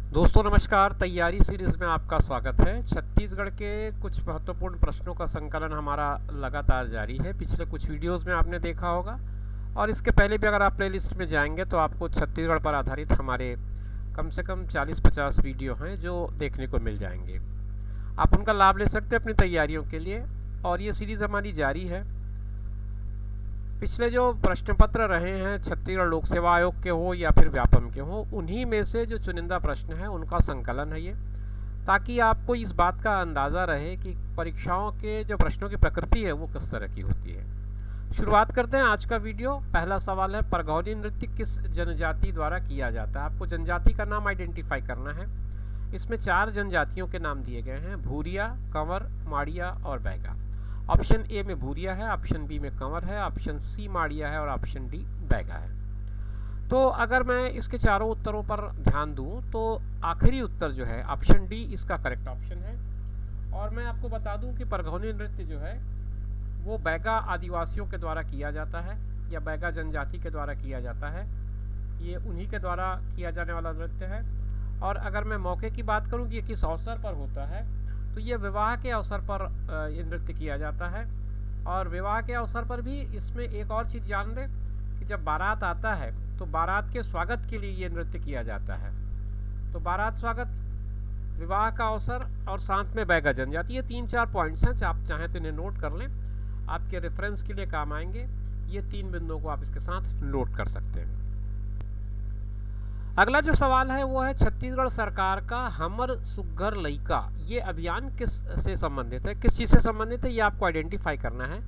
दोस्तों नमस्कार। तैयारी सीरीज़ में आपका स्वागत है। छत्तीसगढ़ के कुछ महत्वपूर्ण प्रश्नों का संकलन हमारा लगातार जारी है। पिछले कुछ वीडियोस में आपने देखा होगा और इसके पहले भी अगर आप प्लेलिस्ट में जाएंगे तो आपको छत्तीसगढ़ पर आधारित हमारे कम से कम 40-50 वीडियो हैं जो देखने को मिल जाएंगे। आप उनका लाभ ले सकते हैं अपनी तैयारियों के लिए और ये सीरीज़ हमारी जारी है। पिछले जो प्रश्न पत्र रहे हैं छत्तीसगढ़ लोक सेवा आयोग के हो या फिर व्यापम के हो, उन्हीं में से जो चुनिंदा प्रश्न है उनका संकलन है ये, ताकि आपको इस बात का अंदाज़ा रहे कि परीक्षाओं के जो प्रश्नों की प्रकृति है वो किस तरह की होती है। शुरुआत करते हैं आज का वीडियो। पहला सवाल है, परघौनी नृत्य किस जनजाति द्वारा किया जाता है? आपको जनजाति का नाम आइडेंटिफाई करना है। इसमें 4 जनजातियों के नाम दिए गए हैं, भूरिया, कंवर, माड़िया और बैगा। ऑप्शन ए में भूरिया है, ऑप्शन बी में कंवर है, ऑप्शन सी माड़िया है और ऑप्शन डी बैगा है। तो अगर मैं इसके चारों उत्तरों पर ध्यान दूं तो आखिरी उत्तर जो है ऑप्शन डी इसका करेक्ट ऑप्शन है। और मैं आपको बता दूं कि परघौनी नृत्य जो है वो बैगा आदिवासियों के द्वारा किया जाता है या बैगा जनजाति के द्वारा किया जाता है। ये उन्हीं के द्वारा किया जाने वाला नृत्य है। और अगर मैं मौके की बात करूं कि ये किस अवसर पर होता है तो ये विवाह के अवसर पर ये नृत्य किया जाता है। और विवाह के अवसर पर भी इसमें एक और चीज़ जान लें कि जब बारात आता है तो बारात के स्वागत के लिए ये नृत्य किया जाता है। तो बारात स्वागत, विवाह का अवसर और साथ में बैगा जनजाति, ये 3-4 पॉइंट्स हैं। आप चाहें तो इन्हें नोट कर लें, आपके रेफरेंस के लिए काम आएंगे। ये 3 बिंदुओं को आप इसके साथ नोट कर सकते हैं। अगला जो सवाल है वो है, छत्तीसगढ़ सरकार का हमर सुग्घर लइका ये अभियान किस से संबंधित है, किस चीज़ से संबंधित है, ये आपको आइडेंटिफाई करना है।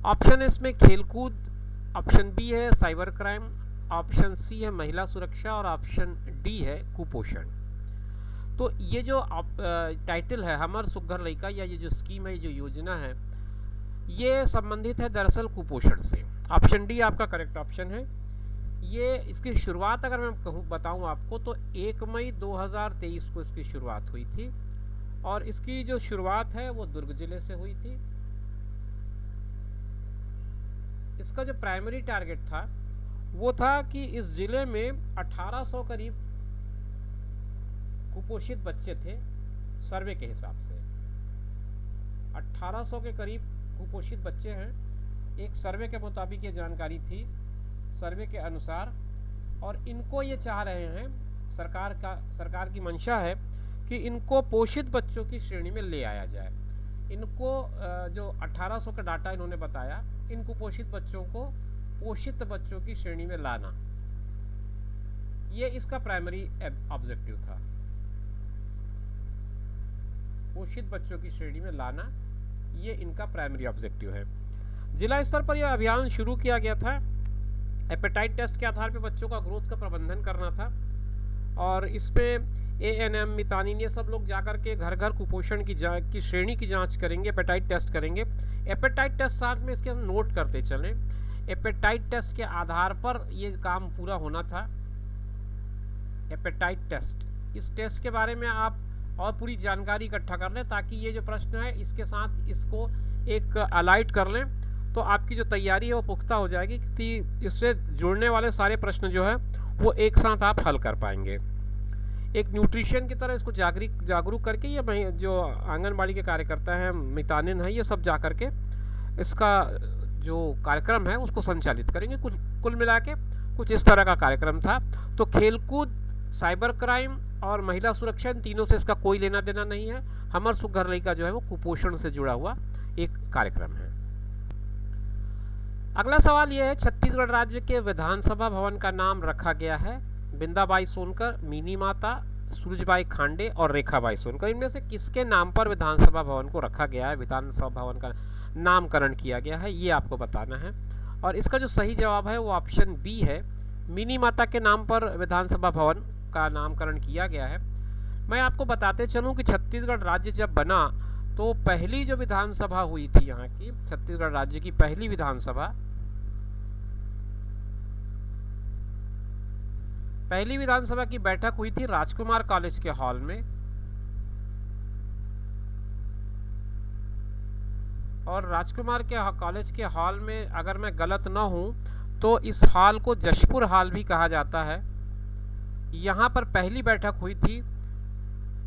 ऑप्शन है इसमें खेलकूद, ऑप्शन बी है साइबर क्राइम, ऑप्शन सी है महिला सुरक्षा और ऑप्शन डी है कुपोषण। तो ये जो टाइटल है हमर सुग्घर लइका या ये जो स्कीम है, ये जो योजना है, ये संबंधित है दरअसल कुपोषण से। ऑप्शन डी आपका करेक्ट ऑप्शन है। ये इसकी शुरुआत अगर मैं बताऊं आपको तो 1 मई 2023 को इसकी शुरुआत हुई थी और इसकी जो शुरुआत है वो दुर्ग जिले से हुई थी। इसका जो प्राइमरी टारगेट था वो था कि इस जिले में 1800 करीब कुपोषित बच्चे थे। सर्वे के हिसाब से 1800 के करीब कुपोषित बच्चे हैं। एक सर्वे के मुताबिक ये जानकारी थी, सर्वे के अनुसार। और इनको ये चाह रहे हैं, सरकार की मंशा है कि इनको पोषित बच्चों की श्रेणी में ले आया जाए। इनको जो 1800 का डाटा इन्होंने बताया, इन कुपोषित बच्चों को पोषित बच्चों की श्रेणी में लाना, ये इसका प्राइमरी ऑब्जेक्टिव था। पोषित बच्चों की श्रेणी में लाना ये इनका प्राइमरी ऑब्जेक्टिव है। जिला स्तर पर यह अभियान शुरू किया गया था। हेपेटाइट टेस्ट के आधार पर बच्चों का ग्रोथ का प्रबंधन करना था और इसमें ANM, मितानिन, ये सब लोग जाकर के घर घर कुपोषण की श्रेणी की जांच करेंगे, हेपेटाइट टेस्ट करेंगे। हेपेटाइट टेस्ट साथ में इसके हम नोट करते चलें। हेपेटाइट टेस्ट के आधार पर ये काम पूरा होना था। हेपेटाइट टेस्ट, इस टेस्ट के बारे में आप और पूरी जानकारी इकट्ठा कर लें ताकि ये जो प्रश्न है इसके साथ इसको एक अलाइट कर लें तो आपकी जो तैयारी है वो पुख्ता हो जाएगी कि इससे जुड़ने वाले सारे प्रश्न जो है वो एक साथ आप हल कर पाएंगे। एक न्यूट्रिशन की तरह इसको जागरूक करके ये जो आंगनबाड़ी के कार्यकर्ता हैं, मितानिन है, ये सब जा कर के इसका जो कार्यक्रम है उसको संचालित करेंगे। कुल मिला के कुछ इस तरह का कार्यक्रम था। तो खेलकूद, साइबर क्राइम और महिला सुरक्षा, इन तीनों से इसका कोई लेना देना नहीं है। हमर सुग्घर लइका जो है वो कुपोषण से जुड़ा हुआ एक कार्यक्रम है। अगला सवाल यह है, छत्तीसगढ़ राज्य के विधानसभा भवन का नाम रखा गया है बिंदाबाई सोनकर, मिनी माता, सूरजबाई खांडे और रेखाबाई सोनकर। इनमें से किसके नाम पर विधानसभा भवन को रखा गया है, विधानसभा भवन का नामकरण किया गया है, ये आपको बताना है। और इसका जो सही जवाब है वो ऑप्शन बी है, मिनी माता के नाम पर विधानसभा भवन का नामकरण किया गया है। मैं आपको बताते चलूँ कि छत्तीसगढ़ राज्य जब बना तो पहली जो विधानसभा हुई थी यहाँ की, छत्तीसगढ़ राज्य की पहली विधानसभा की बैठक हुई थी राजकुमार कॉलेज के हॉल में। और राजकुमार के कॉलेज के हॉल में अगर मैं गलत ना हूँ तो इस हॉल को जशपुर हॉल भी कहा जाता है। यहाँ पर पहली बैठक हुई थी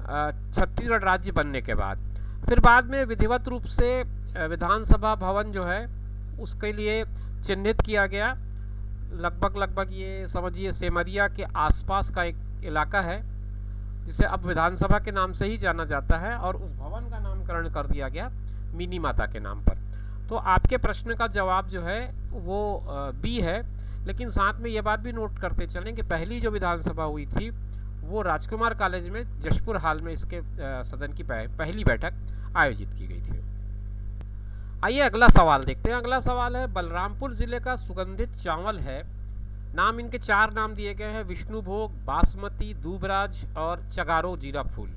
छत्तीसगढ़ राज्य बनने के बाद। फिर बाद में विधिवत रूप से विधानसभा भवन जो है उसके लिए चिन्हित किया गया। लगभग ये समझिए सेमरिया के आसपास का एक इलाका है जिसे अब विधानसभा के नाम से ही जाना जाता है, और उस भवन का नामकरण कर दिया गया मिनी माता के नाम पर। तो आपके प्रश्न का जवाब जो है वो बी है। लेकिन साथ में ये बात भी नोट करते चलें कि पहली जो विधानसभा हुई थी वो राजकुमार कॉलेज में जशपुर हाल में इसके सदन की पहली बैठक आयोजित की गई थी। आइए अगला सवाल देखते हैं। अगला सवाल है, बलरामपुर जिले का सुगंधित चावल है, नाम इनके 4 नाम दिए गए हैं, विष्णुभोग, बासमती, दूबराज और चगारो जीरा फूल।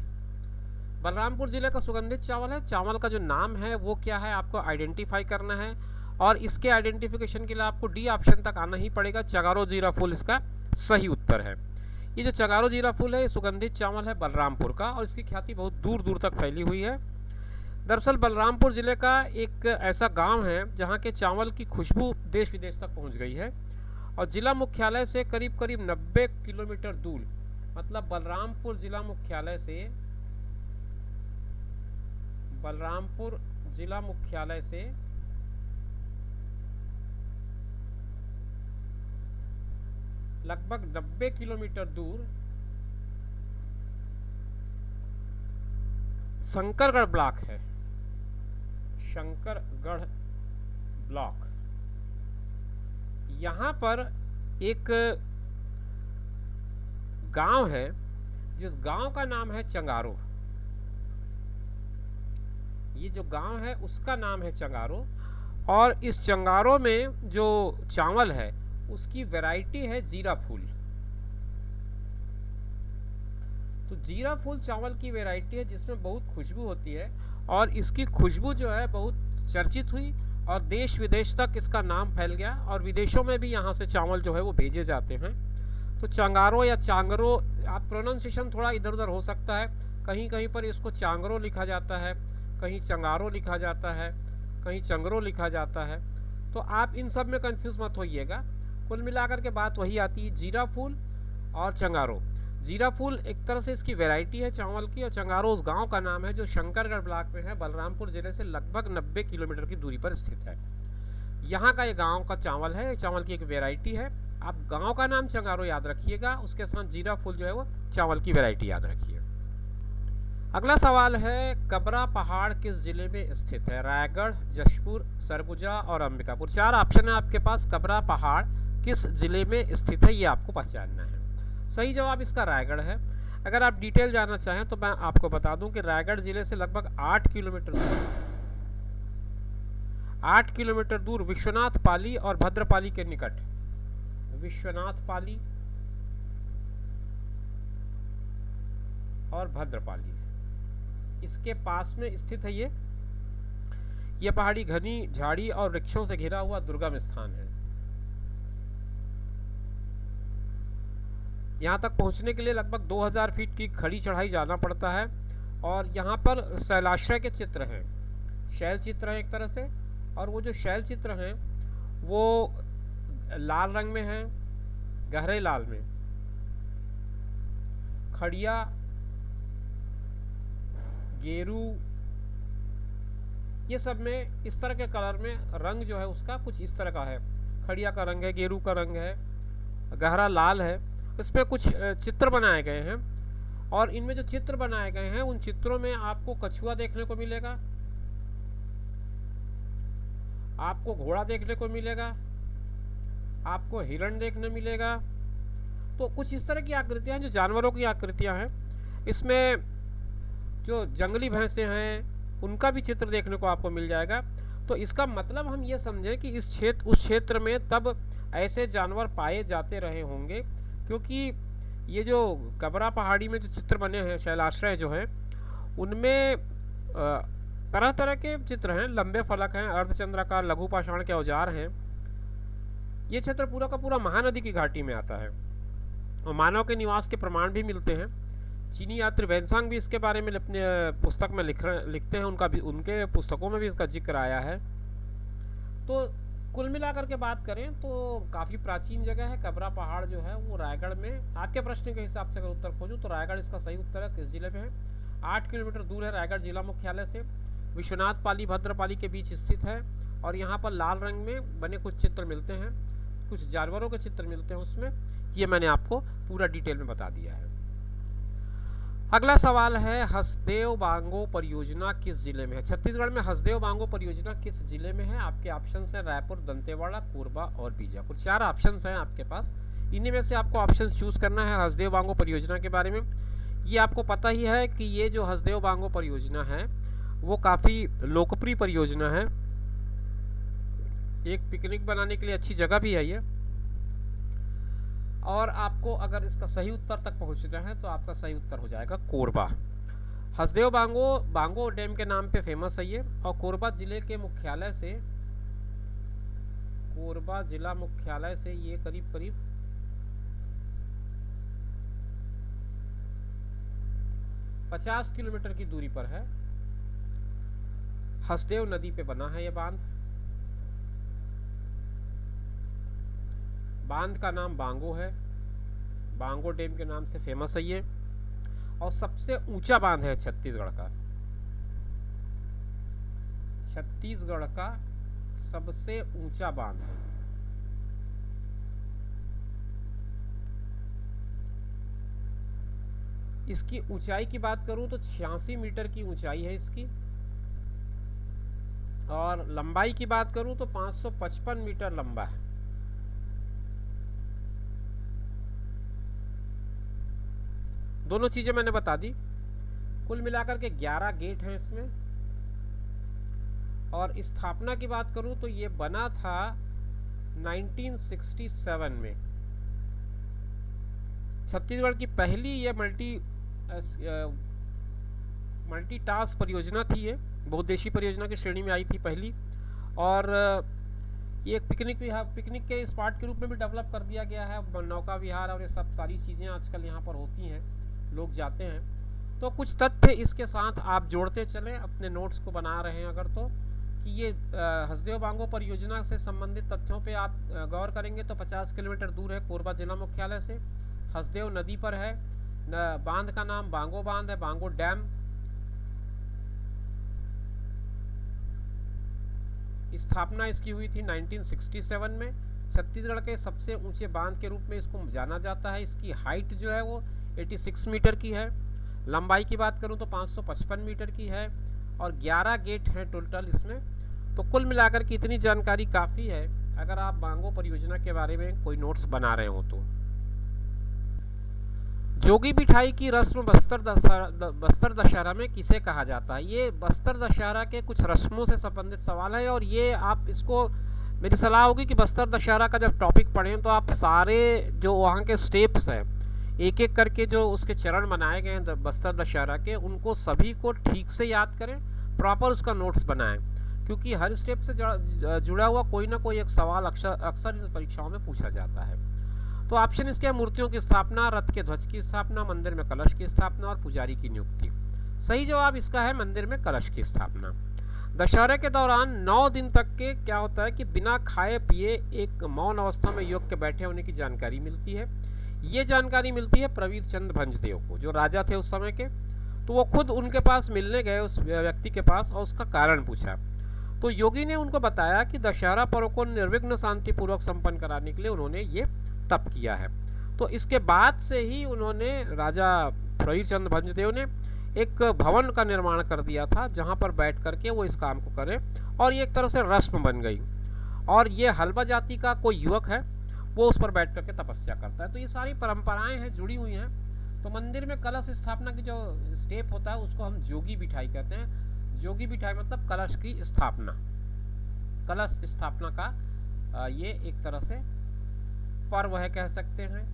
बलरामपुर जिले का सुगंधित चावल है, चावल का जो नाम है वो क्या है आपको आइडेंटिफाई करना है, और इसके आइडेंटिफिकेशन के लिए आपको डी ऑप्शन तक आना ही पड़ेगा। चगारो जीरा फूल इसका सही उत्तर है। ये जो चगारो जीरा फूल है ये सुगंधित चावल है बलरामपुर का, और इसकी ख्याति बहुत दूर दूर तक फैली हुई है। दरअसल बलरामपुर ज़िले का एक ऐसा गांव है जहां के चावल की खुशबू देश विदेश तक पहुंच गई है, और ज़िला मुख्यालय से करीब करीब 90 किलोमीटर दूर, मतलब बलरामपुर ज़िला मुख्यालय से लगभग 90 किलोमीटर दूर शंकरगढ़ ब्लॉक है। शंकरगढ़ ब्लॉक, यहाँ पर एक गांव है जिस गांव का नाम है चंगारो। ये जो गांव है उसका नाम है चंगारो, और इस चंगारो में जो चावल है उसकी वैरायटी है जीरा फूल। तो जीरा फूल चावल की वैरायटी है जिसमें बहुत खुशबू होती है, और इसकी खुशबू जो है बहुत चर्चित हुई और देश विदेश तक इसका नाम फैल गया, और विदेशों में भी यहाँ से चावल जो है वो भेजे जाते हैं। तो चंगारो या चांगरो, आप प्रोनाउंसिएशन थोड़ा इधर उधर हो सकता है, कहीं कहीं पर इसको चांगरो लिखा जाता है, कहीं चंगारो लिखा जाता है, कहीं चंगरो लिखा जाता है। तो आप इन सब में कंफ्यूज मत होइएगा। कुल मिलाकर के बात वही आती है, जीरा फूल और चंगारो। जीरा फूल एक तरह से इसकी वैरायटी है चावल की, और चंगारो उस गांव का नाम है जो शंकरगढ़ ब्लॉक में है, बलरामपुर जिले से लगभग 90 किलोमीटर की दूरी पर स्थित है। यहाँ का ये गांव का चावल है, चावल की एक वैरायटी है। आप गांव का नाम चंगारो याद रखिएगा, उसके साथ जीरा फूल जो है वो चावल की वैरायटी याद रखिए। अगला सवाल है, कबरा पहाड़ किस जिले में स्थित है? रायगढ़, जशपुर, सरगुजा और अंबिकापुर। 4 ऑप्शन है आपके पास। कबरा पहाड़ किस जिले में स्थित है ये आपको पहचानना है। सही जवाब इसका रायगढ़ है। अगर आप डिटेल जानना चाहें तो मैं आपको बता दूं कि रायगढ़ जिले से लगभग 8 किलोमीटर दूर विश्वनाथ पाली और भद्रपाली के निकट, विश्वनाथ पाली और भद्रपाली, इसके पास में स्थित है ये पहाड़ी घनी झाड़ी और वृक्षों से घिरा हुआ दुर्गम स्थान है। यहाँ तक पहुँचने के लिए लगभग 2000 फीट की खड़ी चढ़ाई जाना पड़ता है, और यहाँ पर शैलाश्रय के चित्र हैं, शैल चित्र हैं एक तरह से, और वो जो शैल चित्र हैं वो लाल रंग में हैं, गहरे लाल में। खड़िया, गेरू, ये सब में इस तरह के कलर में रंग जो है उसका कुछ इस तरह का है। खड़िया का रंग है, गेरू का रंग है, गहरा लाल है। इसमें कुछ चित्र बनाए गए हैं, और इनमें जो चित्र बनाए गए हैं उन चित्रों में आपको कछुआ देखने को मिलेगा, आपको घोड़ा देखने को मिलेगा, आपको हिरण देखने मिलेगा। तो कुछ इस तरह की आकृतियां हैं जो जानवरों की आकृतियां हैं। इसमें जो जंगली भैंसें हैं उनका भी चित्र देखने को आपको मिल जाएगा। तो इसका मतलब हम ये समझें कि उस क्षेत्र में तब ऐसे जानवर पाए जाते रहे होंगे, क्योंकि ये जो कबरा पहाड़ी में जो चित्र बने हैं, शैलाश्रय जो है, उनमें तरह तरह के चित्र हैं। लंबे फलक हैं, अर्धचंद्राकार, लघु पाषाण के औजार हैं। ये क्षेत्र पूरा का पूरा महानदी की घाटी में आता है, और मानव के निवास के प्रमाण भी मिलते हैं। चीनी यात्री वेनसांग भी इसके बारे में अपने पुस्तक में लिखते हैं, उनके पुस्तकों में भी इसका जिक्र आया है। तो कुल मिलाकर के बात करें तो काफ़ी प्राचीन जगह है। कबरा पहाड़ जो है वो रायगढ़ में, आपके प्रश्न के हिसाब से अगर उत्तर खोजूँ तो रायगढ़ इसका सही उत्तर है। किस जिले में है? 8 किलोमीटर दूर है रायगढ़ जिला मुख्यालय से। विश्वनाथ पाली भद्रपाली के बीच स्थित है और यहाँ पर लाल रंग में बने कुछ चित्र मिलते हैं, कुछ जानवरों के चित्र मिलते हैं उसमें। ये मैंने आपको पूरा डिटेल में बता दिया है। अगला सवाल है, हसदेव बांगो परियोजना किस जिले में है? छत्तीसगढ़ में हसदेव बांगो परियोजना किस जिले में है? आपके ऑप्शंस हैं रायपुर, दंतेवाड़ा, कोरबा और बीजापुर। 4 ऑप्शंस हैं आपके पास, इन्हीं में से आपको ऑप्शन चूज करना है। हसदेव बांगो परियोजना के बारे में ये आपको पता ही है कि ये जो हसदेव बांगो परियोजना है वो काफ़ी लोकप्रिय परियोजना है। एक पिकनिक बनाने के लिए अच्छी जगह भी है ये। और आपको अगर इसका सही उत्तर तक पहुंचना है तो आपका सही उत्तर हो जाएगा कोरबा। हसदेव बांगो डैम के नाम पे फेमस है ये, और कोरबा जिले के मुख्यालय से, कोरबा जिला मुख्यालय से ये करीब करीब 50 किलोमीटर की दूरी पर है। हसदेव नदी पे बना है ये बांध। बांध का नाम बांगो है, बांगो डैम के नाम से फेमस है ये, और सबसे ऊंचा बांध है छत्तीसगढ़ का। छत्तीसगढ़ का सबसे ऊंचा बांध है। इसकी ऊंचाई की बात करूं तो 86 मीटर की ऊंचाई है इसकी, और लंबाई की बात करूं तो 555 मीटर लंबा है। दोनों चीजें मैंने बता दी। कुल मिलाकर के 11 गेट हैं इसमें, और स्थापना की बात करूं तो ये बना था 1967 में। छत्तीसगढ़ की पहली ये मल्टी टास्क परियोजना थी, ये बहुउद्देशीय परियोजना की श्रेणी में आई थी पहली। और ये एक पिकनिक के स्पॉट के रूप में भी डेवलप कर दिया गया है। नौका विहार और ये सब सारी चीज़ें आजकल यहाँ पर होती हैं, लोग जाते हैं। तो कुछ तथ्य इसके साथ आप जोड़ते चलें, अपने नोट्स को बना रहे हैं अगर तो, कि ये हसदेव बांगो परियोजना से संबंधित तथ्यों पे आप गौर करेंगे तो 50 किलोमीटर दूर है कोरबा जिला मुख्यालय से, हसदेव नदी पर है, बांध का नाम बांगो बांध है, बांगो डैम। स्थापना इसकी हुई थी 1967 में। छत्तीसगढ़ के सबसे ऊंचे बांध के रूप में इसको जाना जाता है। इसकी हाइट जो है वो 86 मीटर की है। लंबाई की बात करूं तो 555 मीटर की है, और 11 गेट हैं टोटल इसमें। तो कुल मिलाकर के इतनी जानकारी काफ़ी है अगर आप बांगो परियोजना के बारे में कोई नोट्स बना रहे हो तो। जोगी बिठाई की रस्म बस्तर दशहरा में किसे कहा जाता है? ये बस्तर दशहरा के कुछ रस्मों से संबंधित सवाल है, और ये आप इसको, मेरी सलाह होगी कि बस्तर दशहरा का जब टॉपिक पढ़ें तो आप सारे जो वहाँ के स्टेप्स हैं, एक एक करके जो उसके चरण बनाए गए हैं बस्तर दशहरा के, उनको सभी को ठीक से याद करें, प्रॉपर उसका नोट्स बनाएं, क्योंकि हर स्टेप से जुड़ा हुआ कोई ना कोई एक सवाल अक्सर इन परीक्षाओं में पूछा जाता है। तो ऑप्शन इसके हैं मूर्तियों की स्थापना, रथ के ध्वज की स्थापना, मंदिर में कलश की स्थापना और पुजारी की नियुक्ति। सही जवाब इसका है मंदिर में कलश की स्थापना। दशहरे के दौरान 9 दिन तक के क्या होता है कि बिना खाए पिए एक मौन अवस्था में योग के बैठे होने की जानकारी मिलती है। ये जानकारी मिलती है प्रवीर चंद भंजदेव को, जो राजा थे उस समय के। तो वो खुद उनके पास मिलने गए उस व्यक्ति के पास और उसका कारण पूछा। तो योगी ने उनको बताया कि दशहरा पर्व को निर्विघ्न शांतिपूर्वक संपन्न कराने के लिए उन्होंने ये तप किया है। तो इसके बाद से ही उन्होंने, राजा प्रवीर चंद भंजदेव ने एक भवन का निर्माण कर दिया था जहाँ पर बैठ करके वो इस काम को करें, और ये एक तरह से रस्म बन गई। और ये हल्बा जाति का कोई युवक है, वो उस पर बैठ करके तपस्या करता है। तो ये सारी परंपराएं हैं, जुड़ी हुई हैं। तो मंदिर में कलश स्थापना की जो स्टेप होता है उसको हम जोगी बिठाई कहते हैं। जोगी बिठाई मतलब कलश की स्थापना। कलश स्थापना का ये एक तरह से पर्व है कह सकते हैं,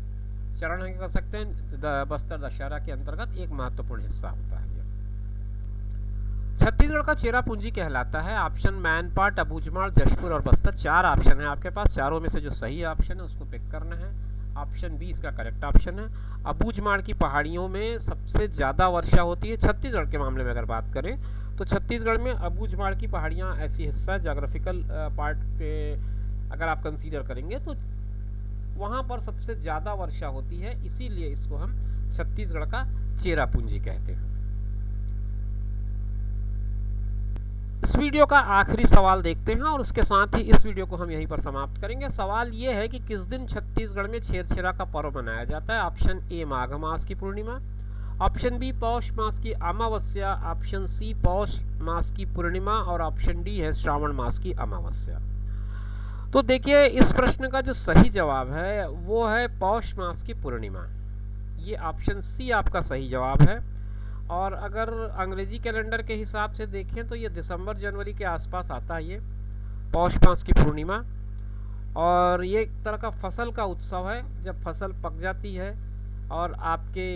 चरण है कह सकते हैं। बस्तर दशहरा के अंतर्गत एक महत्वपूर्ण हिस्सा होता है। छत्तीसगढ़ का चेरापूंजी कहलाता है। ऑप्शन मैनपाट, अबूझमाड़, जशपुर और बस्तर। 4 ऑप्शन है आपके पास, चारों में से जो सही ऑप्शन है उसको पिक करना है। ऑप्शन बी इसका करेक्ट ऑप्शन है। अबूझमाड़ की पहाड़ियों में सबसे ज़्यादा वर्षा होती है। छत्तीसगढ़ के मामले में अगर बात करें तो छत्तीसगढ़ में अबूझमाड़ की पहाड़ियाँ ऐसी हिस्सा है, जोग्राफिकल पार्ट पे अगर आप कंसीडर करेंगे तो वहाँ पर सबसे ज़्यादा वर्षा होती है, इसीलिए इसको हम छत्तीसगढ़ का चेरापूंजी कहते हैं। इस वीडियो का आखिरी सवाल देखते हैं और उसके साथ ही इस वीडियो को हम यहीं पर समाप्त करेंगे। सवाल ये है कि किस दिन छत्तीसगढ़ में छेरछेरा का पर्व मनाया जाता है। ऑप्शन ए माघ मास की पूर्णिमा, ऑप्शन बी पौष मास की अमावस्या, ऑप्शन सी पौष मास की पूर्णिमा और ऑप्शन डी है श्रावण मास की अमावस्या। तो देखिए, इस प्रश्न का जो सही जवाब है वो है पौष मास की पूर्णिमा। ये ऑप्शन सी आपका सही जवाब है। और अगर अंग्रेजी कैलेंडर के हिसाब से देखें तो ये दिसंबर जनवरी के आसपास आता है, ये पौष मास की पूर्णिमा। और ये एक तरह का फसल का उत्सव है, जब फसल पक जाती है और आपके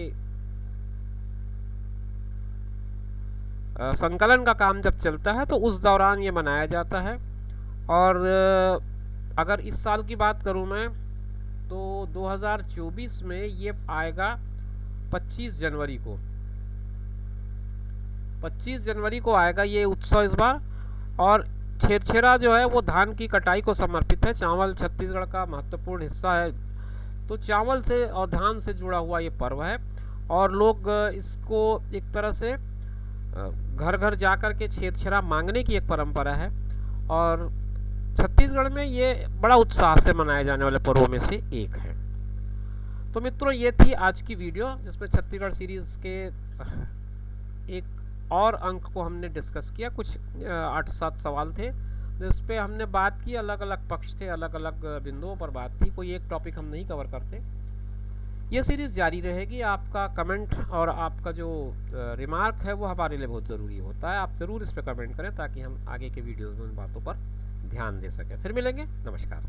संकलन का काम जब चलता है तो उस दौरान ये मनाया जाता है। और अगर इस साल की बात करूं मैं तो 2024 में ये आएगा 25 जनवरी को। 25 जनवरी को आएगा ये उत्सव इस बार। और छेरछेरा जो है वो धान की कटाई को समर्पित है। चावल छत्तीसगढ़ का महत्वपूर्ण हिस्सा है, तो चावल से और धान से जुड़ा हुआ ये पर्व है। और लोग इसको एक तरह से घर घर जा कर के छेरछेरा मांगने की एक परंपरा है। और छत्तीसगढ़ में ये बड़ा उत्साह से मनाए जाने वाले पर्वों में से एक है। तो मित्रों, ये थी आज की वीडियो जिसमें छत्तीसगढ़ सीरीज़ के एक और अंक को हमने डिस्कस किया। कुछ 8-7 सवाल थे जिस पे हमने बात की, अलग अलग पक्ष थे, अलग अलग बिंदुओं पर बात थी। कोई एक टॉपिक हम नहीं कवर करते। ये सीरीज़ जारी रहेगी। आपका कमेंट और आपका जो रिमार्क है वो हमारे लिए बहुत ज़रूरी होता है। आप ज़रूर इस पर कमेंट करें ताकि हम आगे के वीडियोज़ में उन बातों पर ध्यान दे सकें। फिर मिलेंगे। नमस्कार।